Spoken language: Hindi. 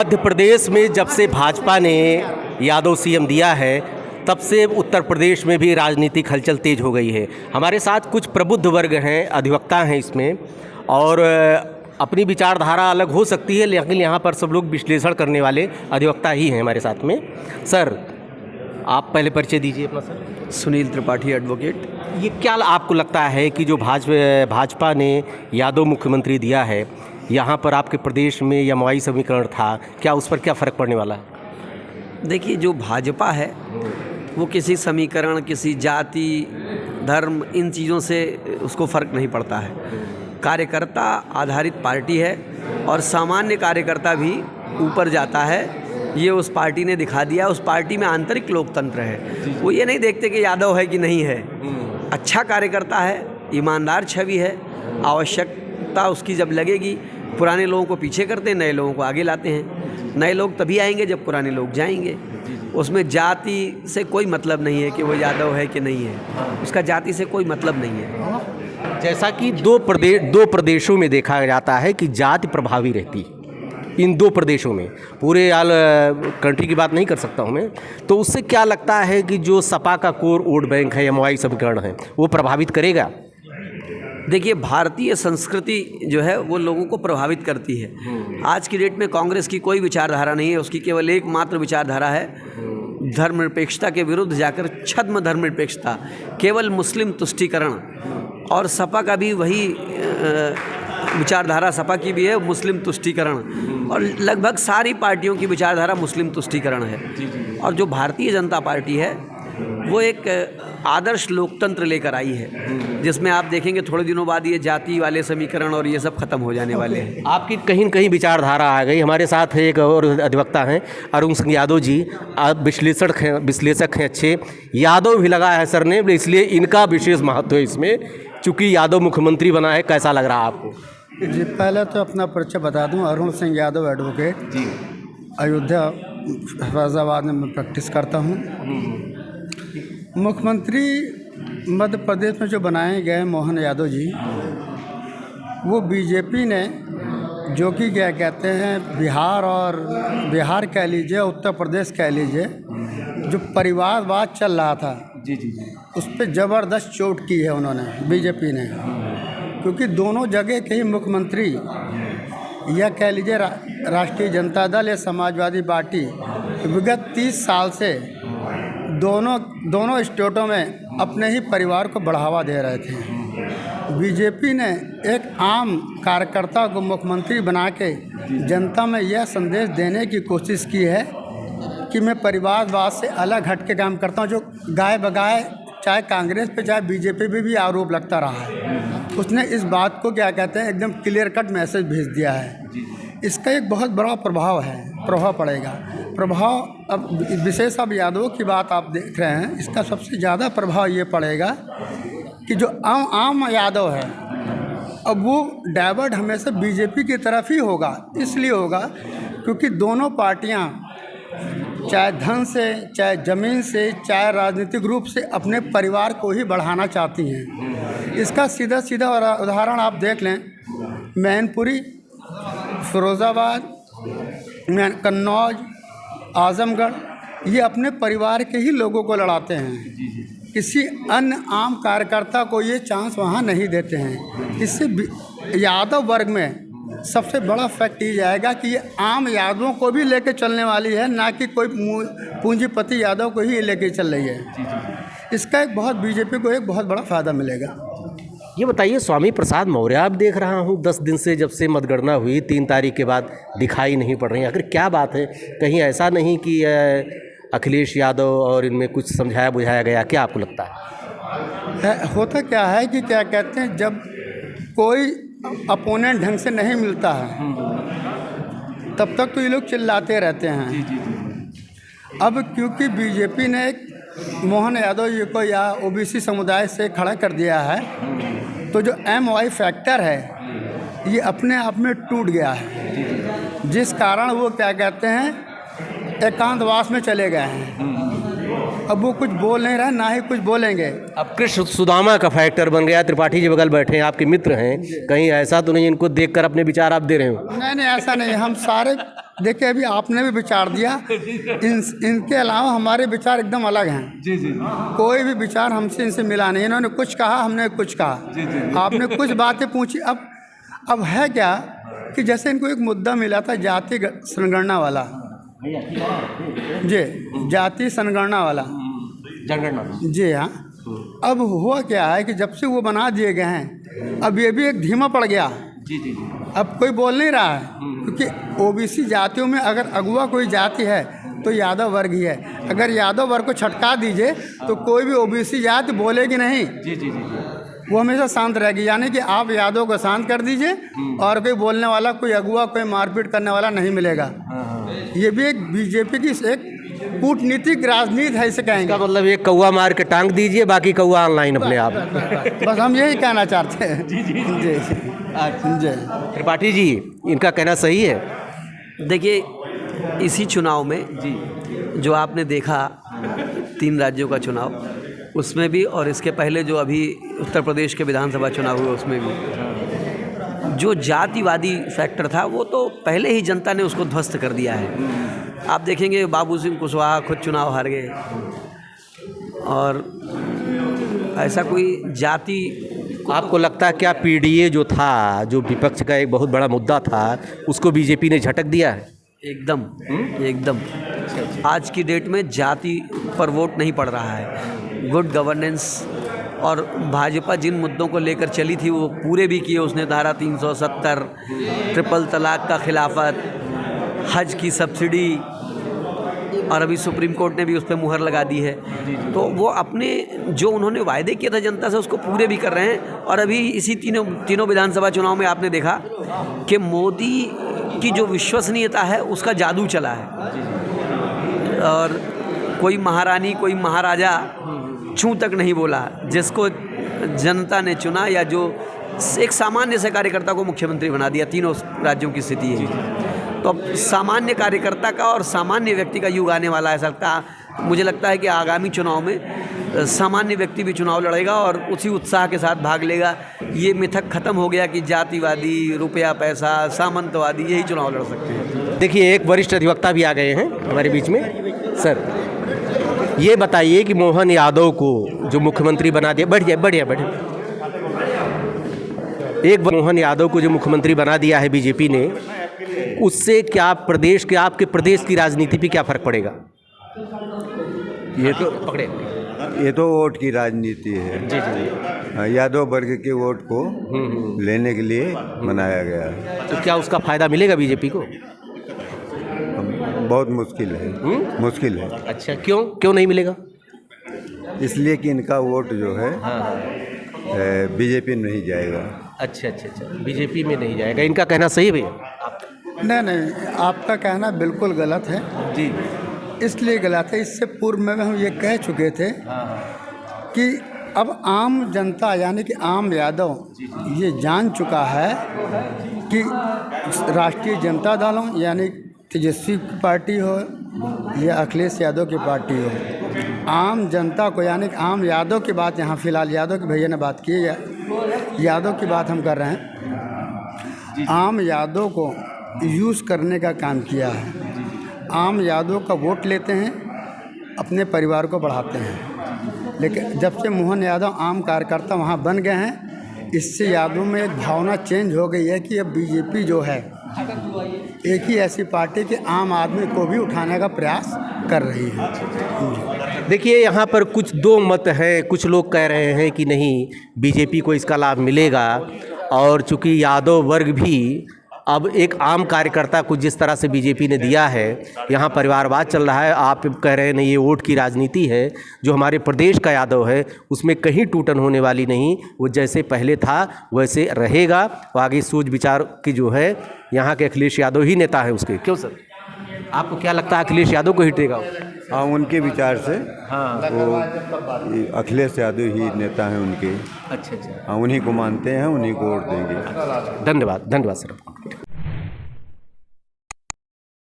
मध्य प्रदेश में जब से भाजपा ने यादव सीएम दिया है तब से उत्तर प्रदेश में भी राजनीतिक हलचल तेज हो गई है। हमारे साथ कुछ प्रबुद्ध वर्ग हैं, अधिवक्ता हैं इसमें, और अपनी विचारधारा अलग हो सकती है, लेकिन यहाँ पर सब लोग विश्लेषण करने वाले अधिवक्ता ही हैं हमारे साथ में। सर, आप पहले परिचय दीजिए अपना। Sir, Sunil Tripathi, advocate. ये क्या आपको लगता है कि जो भाजपा ने यादव मुख्यमंत्री दिया है, यहाँ पर आपके प्रदेश में या मवाई समीकरण था, क्या उस पर क्या फ़र्क पड़ने वाला है? देखिए, जो भाजपा है वो किसी समीकरण, किसी जाति, धर्म, इन चीज़ों से उसको फ़र्क नहीं पड़ता है। कार्यकर्ता आधारित पार्टी है और सामान्य कार्यकर्ता भी ऊपर जाता है। ये उस पार्टी ने दिखा दिया। उस पार्टी में आंतरिक लोकतंत्र है। वो ये नहीं देखते कि यादव है कि नहीं है। अच्छा कार्यकर्ता है, ईमानदार छवि है। आवश्यकता उसकी जब लगेगी, पुराने लोगों को पीछे करते हैं, नए लोगों को आगे लाते हैं। नए लोग तभी आएंगे जब पुराने लोग जाएंगे। उसमें जाति से कोई मतलब नहीं है कि वो यादव है कि नहीं है। उसका जाति से कोई मतलब नहीं है। जैसा कि दो प्रदेशों में देखा जाता है कि जाति प्रभावी रहती है। इन दो प्रदेशों में, पूरे कंट्री की बात नहीं कर सकता हूँ मैं, तो उससे क्या लगता है कि जो सपा का कोर वोट बैंक है या मवाई समीकरण है, वो प्रभावित करेगा? देखिए, भारतीय संस्कृति जो है वो लोगों को प्रभावित करती है। आज की डेट में कांग्रेस की कोई विचारधारा नहीं है। उसकी केवल एकमात्र विचारधारा है धर्मनिरपेक्षता के विरुद्ध जाकर छद्म धर्मनिरपेक्षता, केवल मुस्लिम तुष्टीकरण। और सपा का भी वही विचारधारा, सपा की भी है, मुस्लिम तुष्टीकरण। और लगभग सारी पार्टियों की विचारधारा मुस्लिम तुष्टीकरण है। और जो भारतीय जनता पार्टी है वो एक आदर्श लोकतंत्र लेकर आई है, जिसमें आप देखेंगे थोड़े दिनों बाद ये जाति वाले समीकरण और ये सब खत्म हो जाने वाले हैं। आपकी कहीं न कहीं विचारधारा आ गई। हमारे साथ एक और अधिवक्ता हैं, अरुण सिंह यादव जी। आप विश्लेषक हैं अच्छे। यादव भी लगा है सर ने, इसलिए इनका विशेष महत्व है इसमें, चूँकि यादव मुख्यमंत्री बना है। कैसा लग रहा है आपको? जी, पहले तो अपना परिचय बता दूं। अरुण सिंह यादव, एडवोकेट जी, अयोध्या फैज़ाबाद में प्रैक्टिस करता हूं। मुख्यमंत्री मध्य प्रदेश में जो बनाए गए मोहन यादव जी, वो बीजेपी ने, जो कि क्या कहते हैं, बिहार कह लीजिए, उत्तर प्रदेश कह लीजिए, जो परिवारवाद चल रहा था जी, उस पर ज़बरदस्त चोट की है उन्होंने, बीजेपी ने। क्योंकि दोनों जगह के ही मुख्यमंत्री, या कह लीजिए राष्ट्रीय जनता दल या समाजवादी पार्टी, विगत 30 साल से दोनों स्टेटों में अपने ही परिवार को बढ़ावा दे रहे थे। बीजेपी ने एक आम कार्यकर्ता को मुख्यमंत्री बना के जनता में यह संदेश देने की कोशिश की है कि मैं परिवारवाद से अलग हट के काम करता हूं, जो गाय बगाए चाहे कांग्रेस पे चाहे बीजेपी पे भी आरोप लगता रहा है। उसने इस बात को क्या कहते हैं, एकदम क्लियर कट मैसेज भेज दिया है। इसका एक बहुत बड़ा प्रभाव पड़ेगा। अब विशेष अब यादवों की बात आप देख रहे हैं, इसका सबसे ज़्यादा प्रभाव ये पड़ेगा कि जो आम यादव है, अब वो डाइवर्ट हमेशा बीजेपी की तरफ ही होगा। इसलिए होगा क्योंकि दोनों पार्टियां चाहे धन से, चाहे ज़मीन से, चाहे राजनीतिक रूप से अपने परिवार को ही बढ़ाना चाहती हैं। इसका सीधा उदाहरण आप देख लें। मैनपुरी, फिरोज़ाबाद, कन्नौज, आज़मगढ़, ये अपने परिवार के ही लोगों को लड़ाते हैं। किसी अन्य आम कार्यकर्ता को ये चांस वहाँ नहीं देते हैं। इससे यादव वर्ग में सबसे बड़ा फैक्ट ये जाएगा कि ये आम यादवों को भी लेके चलने वाली है, ना कि कोई पूंजीपति यादव को ही लेके चल रही है। इसका बीजेपी को एक बहुत बड़ा फ़ायदा मिलेगा। ये बताइए, स्वामी प्रसाद मौर्य आप देख रहा हूँ 10 दिन से, जब से मतगणना हुई 3 तारीख के बाद दिखाई नहीं पड़ रही। आखिर क्या बात है? कहीं ऐसा नहीं कि अखिलेश यादव और इनमें कुछ समझाया बुझाया गया? क्या आपको लगता है? होता क्या है कि क्या कहते हैं, जब कोई अपोनेंट ढंग से नहीं मिलता है तब तक तो ये लोग चिल्लाते रहते हैं। अब क्योंकि बीजेपी ने मोहन यादव जी को या ओबीसी समुदाय से खड़ा कर दिया है, तो जो MY फैक्टर है ये अपने आप में टूट गया है, जिस कारण वो क्या कहते हैं, एकांतवास में चले गए हैं। अब वो कुछ बोल नहीं रहे, ना ही कुछ बोलेंगे। अब कृष्ण सुदामा का फैक्टर बन गया। त्रिपाठी जी बगल बैठे हैं, आपके मित्र हैं, कहीं ऐसा तो नहीं इनको देखकर अपने विचार आप दे रहे हो? नहीं, ऐसा नहीं। हम सारे देखिए अभी आपने भी विचार दिया, इनके अलावा हमारे विचार एकदम अलग हैं। जी जी कोई भी विचार हमसे इनसे मिला नहीं। इन्होंने कुछ कहा, हमने कुछ कहा। जी। आपने कुछ बातें पूछी। अब है क्या कि जैसे इनको एक मुद्दा मिला था जाति जनगणना वाला, जी जाति जनगणना वाला, जनगणना, जी हाँ। अब हुआ क्या है कि जब से वो बना दिए गए हैं, अब ये भी एक धीमा पड़ गया। जी जी अब कोई बोल नहीं रहा है, क्योंकि ओबीसी जातियों में अगर अगुआ कोई जाति है तो यादव वर्ग ही है। अगर यादव वर्ग को छटका दीजिए तो कोई भी ओबीसी जाति बोलेगी नहीं। जी जी जी वो हमेशा शांत रहेगी। यानी कि आप यादव को शांत कर दीजिए और कोई बोलने वाला, कोई अगुआ, कोई मारपीट करने वाला नहीं मिलेगा। ये भी एक बीजेपी की एक कूटनीतिक राजनीति है, इसे कहेंगे। इसका मतलब एक कौवा मार के टांग दीजिए, बाकी कौवा ऑनलाइन अपने आप। बस हम यही कहना चाहते हैं। जी जी जी जी। त्रिपाठी जी, इनका कहना सही है। देखिए, इसी चुनाव में जी जो आपने देखा 3 राज्यों का चुनाव, उसमें भी, और इसके पहले जो अभी उत्तर प्रदेश के विधानसभा चुनाव हुए उसमें भी, जो जातिवादी फैक्टर था वो तो पहले ही जनता ने उसको ध्वस्त कर दिया है। आप देखेंगे बाबू सिंह कुशवाहा खुद चुनाव हार गए, और ऐसा कोई जाति आपको लगता है क्या पीडीए जो था, जो विपक्ष का एक बहुत बड़ा मुद्दा था, उसको बीजेपी ने झटक दिया है? एकदम एकदम आज की डेट में जाति पर वोट नहीं पड़ रहा है। गुड गवर्नेंस और भाजपा जिन मुद्दों को लेकर चली थी वो पूरे भी किए उसने। धारा 370, ट्रिपल तलाक का खिलाफत, हज की सब्सिडी, और अभी सुप्रीम कोर्ट ने भी उस पर मुहर लगा दी है। तो वो अपने जो उन्होंने वायदे किए थे जनता से उसको पूरे भी कर रहे हैं। और अभी इसी तीनों विधानसभा चुनाव में आपने देखा कि मोदी की जो विश्वसनीयता है उसका जादू चला है, और कोई महारानी कोई महाराजा छू तक नहीं बोला। जिसको जनता ने चुना या जो एक सामान्य से कार्यकर्ता को मुख्यमंत्री बना दिया, तीनों राज्यों की स्थिति है। तो अब सामान्य कार्यकर्ता का और सामान्य व्यक्ति का युग आने वाला है। मुझे लगता है कि आगामी चुनाव में सामान्य व्यक्ति भी चुनाव लड़ेगा और उसी उत्साह के साथ भाग लेगा। ये मिथक खत्म हो गया कि जातिवादी, रुपया पैसा, सामंतवादी यही चुनाव लड़ सकते हैं। देखिए, एक वरिष्ठ अधिवक्ता भी आ गए हैं हमारे बीच में। सर, ये बताइए कि मोहन यादव को जो मुख्यमंत्री बना दिया, बढ़िया बढ़िया बढ़िया, एक मोहन यादव को जो मुख्यमंत्री बना दिया है बीजेपी ने, उससे क्या प्रदेश के, आपके प्रदेश की राजनीति पे क्या फर्क पड़ेगा? ये तो वोट की राजनीति है। जी जी। यादव वर्ग के वोट को लेने के लिए बनाया गया है। तो क्या उसका फायदा मिलेगा बीजेपी को? बहुत मुश्किल है। मुश्किल है। अच्छा, क्यों नहीं मिलेगा? इसलिए कि इनका वोट जो है बीजेपी में नहीं जाएगा। अच्छा, बीजेपी में नहीं जाएगा, इनका कहना सही है भैया? नहीं, आपका कहना बिल्कुल गलत है जी। इसलिए गलत है, इससे पूर्व में हम ये कह चुके थे कि अब आम जनता यानी कि आम यादव ये जान चुका है कि राष्ट्रीय जनता दल हो यानी तेजस्वी की पार्टी हो या अखिलेश यादव की पार्टी हो, आम जनता को यानी कि आम यादव की बात, यहाँ फिलहाल यादव के भैया ने बात की है, यादव की बात हम कर रहे हैं। आम यादव को यूज़ करने का काम किया है। आम यादव का वोट लेते हैं, अपने परिवार को बढ़ाते हैं। लेकिन जब से मोहन यादव आम कार्यकर्ता वहाँ बन गए हैं, इससे यादव में एक भावना चेंज हो गई है कि अब बीजेपी जो है एक ही ऐसी पार्टी कि आम आदमी को भी उठाने का प्रयास कर रही है। देखिए, यहाँ पर कुछ दो मत हैं। कुछ लोग कह रहे हैं कि नहीं, बीजेपी को इसका लाभ मिलेगा, और चूँकि यादव वर्ग भी अब एक आम कार्यकर्ता को जिस तरह से बीजेपी ने दिया है, यहाँ परिवारवाद चल रहा है। आप कह रहे हैं नहीं, ये वोट की राजनीति है। जो हमारे प्रदेश का यादव है उसमें कहीं टूटन होने वाली नहीं, वो जैसे पहले था वैसे रहेगा। वो आगे सोच विचार की जो है, यहाँ के अखिलेश यादव ही नेता है उसके। क्यों सर, आपको क्या लगता है अखिलेश यादव को हिटेगा? हाँ, उनके विचार से वो अखिलेश यादव ही नेता हैं उनके। अच्छा। हाँ, उन्हीं को मानते हैं, उन्हीं को वोट देंगे। धन्यवाद सर।